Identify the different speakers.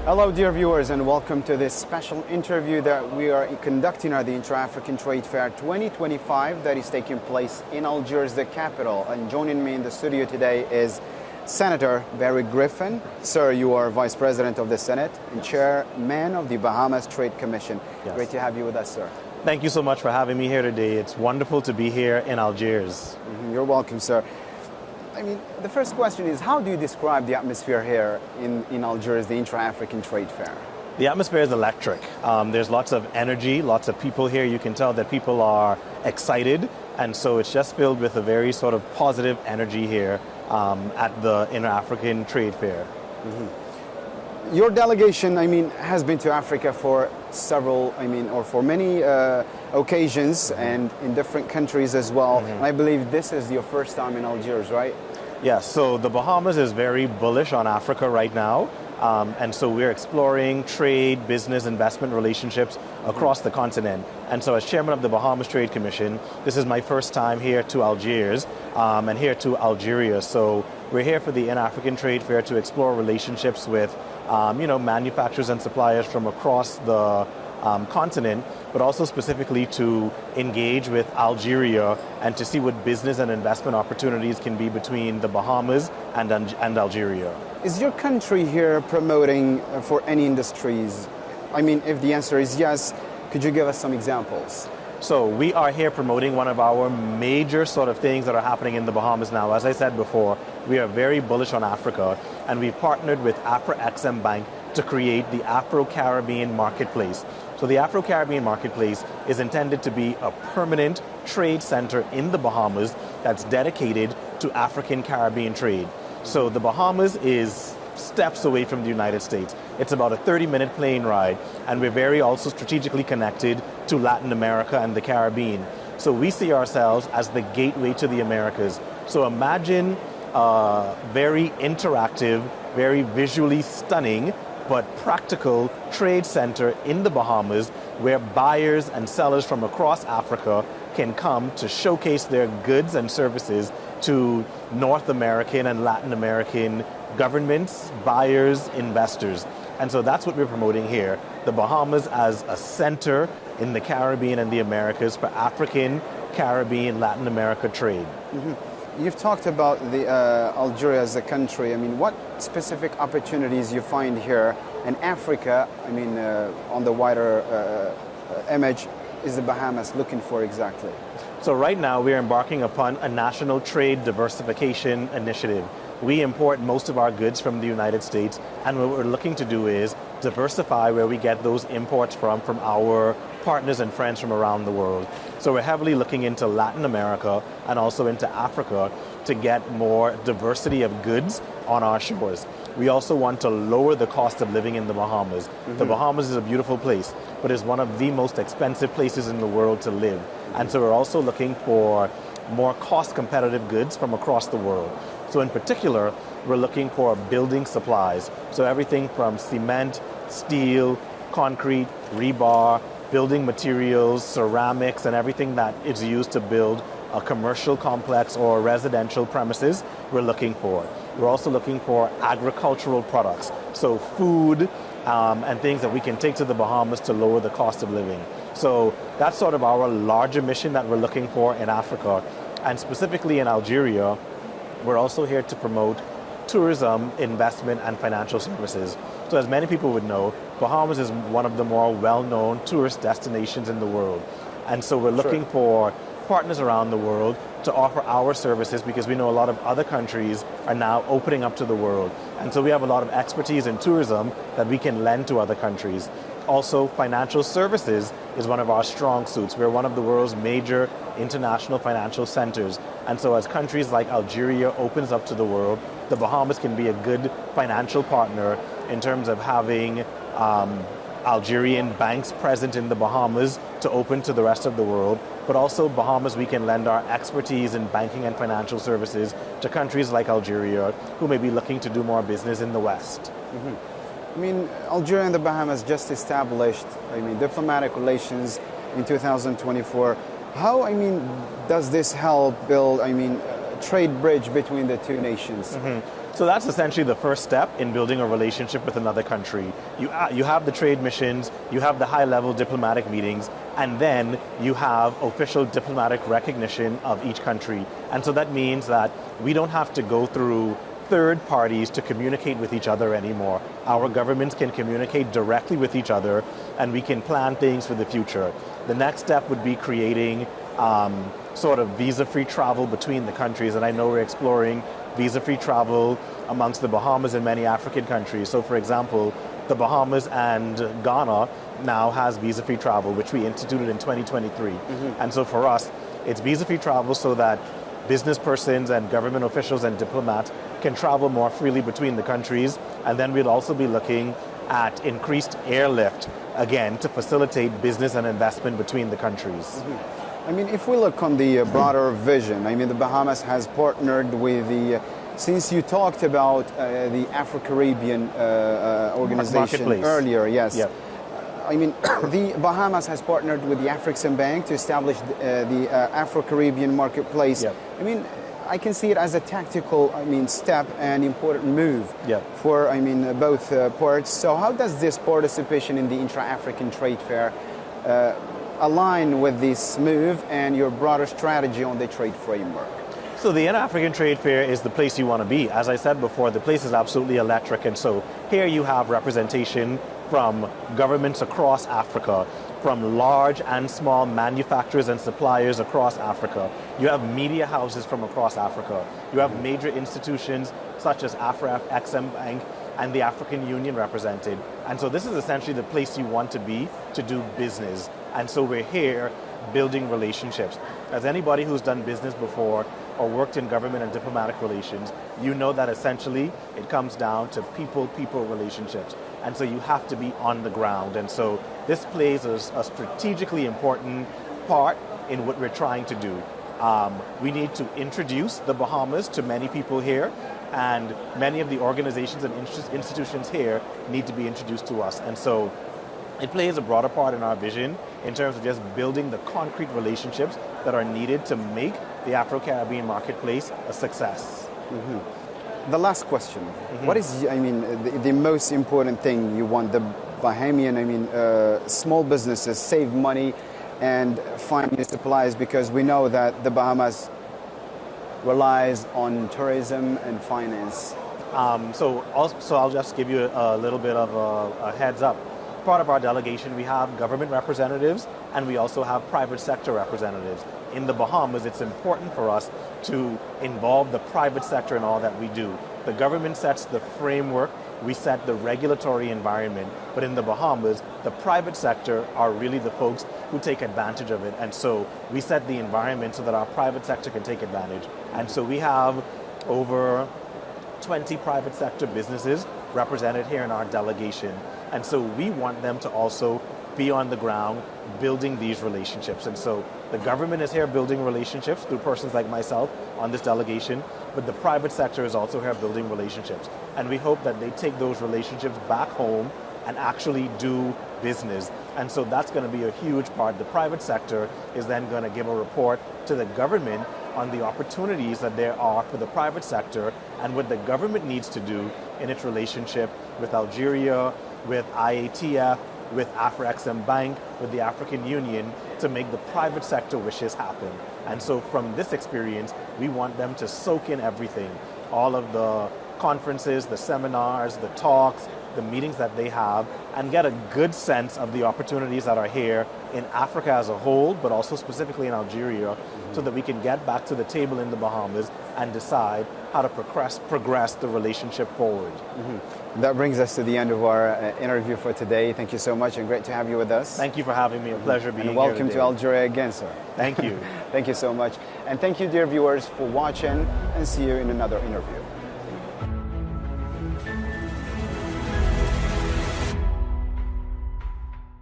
Speaker 1: Hello, dear viewers, and welcome to this special interview that we are conducting at the Inter-African Trade Fair 2025 that is taking place in Algiers, the capital. And joining me in the studio today is Senator Barry N.Griffin. Sir, you are Vice President of the Senate and Chairman of the Bahamas Trade Commission.
Speaker 2: Yes.
Speaker 1: Great to have you with us, sir.
Speaker 2: Thank you so much for having me here today. It's wonderful to be here in Algiers.
Speaker 1: You're welcome, sir. The first question is, how do you describe the atmosphere here in Algiers, the Inter-African Trade Fair?
Speaker 2: The atmosphere is electric. There's lots of energy, lots of people here. You can tell that people are excited, and so it's just filled with a very sort of positive energy here at the Inter-African Trade Fair.
Speaker 1: Your delegation, has been to Africa for for many occasions and in different countries as well. And I believe this is your first time in Algiers, right?
Speaker 2: Yes, so the Bahamas is very bullish on Africa right now. And so we're exploring trade, business, investment relationships across the continent. And so as chairman of the Bahamas Trade Commission, this is my first time here to Algiers and here to Algeria. So we're here for the Inter-African Trade Fair to explore relationships with manufacturers and suppliers from across the continent, but also specifically to engage with Algeria and to see what business and investment opportunities can be between the Bahamas and Algeria.
Speaker 1: Is your country here promoting for any industries? If the answer is yes, could you give us some examples?
Speaker 2: So we are here promoting one of our major sort of things that are happening in the Bahamas now. As I said before, we are very bullish on Africa, and we've partnered with Afro-XM Bank to create the Afro-Caribbean Marketplace. So the Afro-Caribbean Marketplace is intended to be a permanent trade center in the Bahamas that's dedicated to African Caribbean trade. So the Bahamas is steps away from the United States. It's about a 30-minute plane ride, and we're very also strategically connected to Latin America and the Caribbean. So we see ourselves as the gateway to the Americas. So imagine a very interactive, very visually stunning, but practical trade center in the Bahamas where buyers and sellers from across Africa can come to showcase their goods and services to North American and Latin American governments, buyers, investors. And so that's what we're promoting here, the Bahamas as a center in the Caribbean and the Americas for African, Caribbean, Latin America trade.
Speaker 1: You've talked about the Algeria as a country. What specific opportunities you find here in Africa, on the wider image, is the Bahamas looking for exactly?
Speaker 2: So right now we're embarking upon a national trade diversification initiative. We import most of our goods from the United States, and what we're looking to do is diversify where we get those imports from our partners and friends from around the world. So we're heavily looking into Latin America and also into Africa to get more diversity of goods on our shores. We also want to lower the cost of living in the Bahamas. The Bahamas is a beautiful place, but it's one of the most expensive places in the world to live. And so we're also looking for more cost competitive goods from across the world. So in particular, we're looking for building supplies. So everything from cement, steel, concrete, rebar, building materials, ceramics, and everything that is used to build a commercial complex or residential premises, we're looking for. We're also looking for agricultural products, so food and things that we can take to the Bahamas to lower the cost of living. So that's sort of our larger mission that we're looking for in Africa. And specifically in Algeria, we're also here to promote tourism, investment, and financial services. So as many people would know, Bahamas is one of the more well-known tourist destinations in the world. And so we're looking for partners around the world to offer our services because we know a lot of other countries are now opening up to the world. And so we have a lot of expertise in tourism that we can lend to other countries. Also, financial services is one of our strong suits. We're one of the world's major international financial centers. And so as countries like Algeria opens up to the world, the Bahamas can be a good financial partner in terms of having Algerian banks present in the Bahamas to open to the rest of the world. But also Bahamas, we can lend our expertise in banking and financial services to countries like Algeria who may be looking to do more business in the West.
Speaker 1: Algeria and the Bahamas just established, diplomatic relations in 2024. How, does this help build, trade bridge between the two nations?
Speaker 2: So that's essentially the first step in building a relationship with another country. You have the trade missions, you have the high-level diplomatic meetings, and then you have official diplomatic recognition of each country. And so that means that we don't have to go through third parties to communicate with each other anymore. Our governments can communicate directly with each other, and we can plan things for the future. The next step would be creating sort of visa-free travel between the countries, and I know we're exploring visa-free travel amongst the Bahamas and many African countries. So for example, the Bahamas and Ghana now has visa-free travel, which we instituted in 2023. And so for us, it's visa-free travel so that business persons and government officials and diplomats can travel more freely between the countries. And then we'll also be looking at increased airlift, again, to facilitate business and investment between the countries.
Speaker 1: I mean, if we look on the broader vision, I mean, the Bahamas has partnered with the, since you talked about the Afro-Caribbean organization earlier, yes. Yep. I mean, the Bahamas has partnered with the Afrexim Bank to establish the Afro-Caribbean marketplace. Yep. I mean, I can see it as a tactical, step and important move for, both parts. So how does this participation in the intra-African trade fair align with this move and your broader strategy on the trade framework?
Speaker 2: So the Inter-African Trade Fair is the place you want to be. As I said before, the place is absolutely electric. And so here you have representation from governments across Africa, from large and small manufacturers and suppliers across Africa. You have media houses from across Africa. You have major institutions such as Afrexim Bank and the African Union represented. And so this is essentially the place you want to be to do business. And so we're here building relationships. As anybody who's done business before or worked in government and diplomatic relations, you know that essentially it comes down to people-people relationships. And so you have to be on the ground. And so this plays a strategically important part in what we're trying to do. We need to introduce the Bahamas to many people here, and many of the organizations and institutions here need to be introduced to us. And so it plays a broader part in our vision in terms of just building the concrete relationships that are needed to make the Afro-Caribbean marketplace a success.
Speaker 1: The last question, what is, the most important thing you want the Bahamian, small businesses save money and find new supplies, because we know that the Bahamas relies on tourism and finance.
Speaker 2: So I'll just give you a little bit of a heads up. Part of our delegation, we have government representatives and we also have private sector representatives. In the Bahamas, it's important for us to involve the private sector in all that we do. The government sets the framework, we set the regulatory environment, but in the Bahamas, the private sector are really the folks who take advantage of it. And so we set the environment so that our private sector can take advantage. And so we have over 20 private sector businesses represented here in our delegation. And so we want them to also be on the ground building these relationships. And so the government is here building relationships through persons like myself on this delegation, but the private sector is also here building relationships. And we hope that they take those relationships back home and actually do business. And so that's going to be a huge part. The private sector is then going to give a report to the government on the opportunities that there are for the private sector and what the government needs to do in its relationship with Algeria, with IATF, with Afrexim Bank, with the African Union, to make the private sector wishes happen. And so from this experience, we want them to soak in everything, all of the conferences, the seminars, the talks, the meetings that they have, and get a good sense of the opportunities that are here in Africa as a whole, but also specifically in Algeria, so that we can get back to the table in the Bahamas and decide how to progress the relationship forward.
Speaker 1: That brings us to the end of our interview for today. Thank you so much, and great to have you with us.
Speaker 2: Thank you for having me. A pleasure being here.
Speaker 1: And welcome to Algeria again, sir.
Speaker 2: Thank you.
Speaker 1: Thank you so much. And thank you, dear viewers, for watching, and see you in another interview.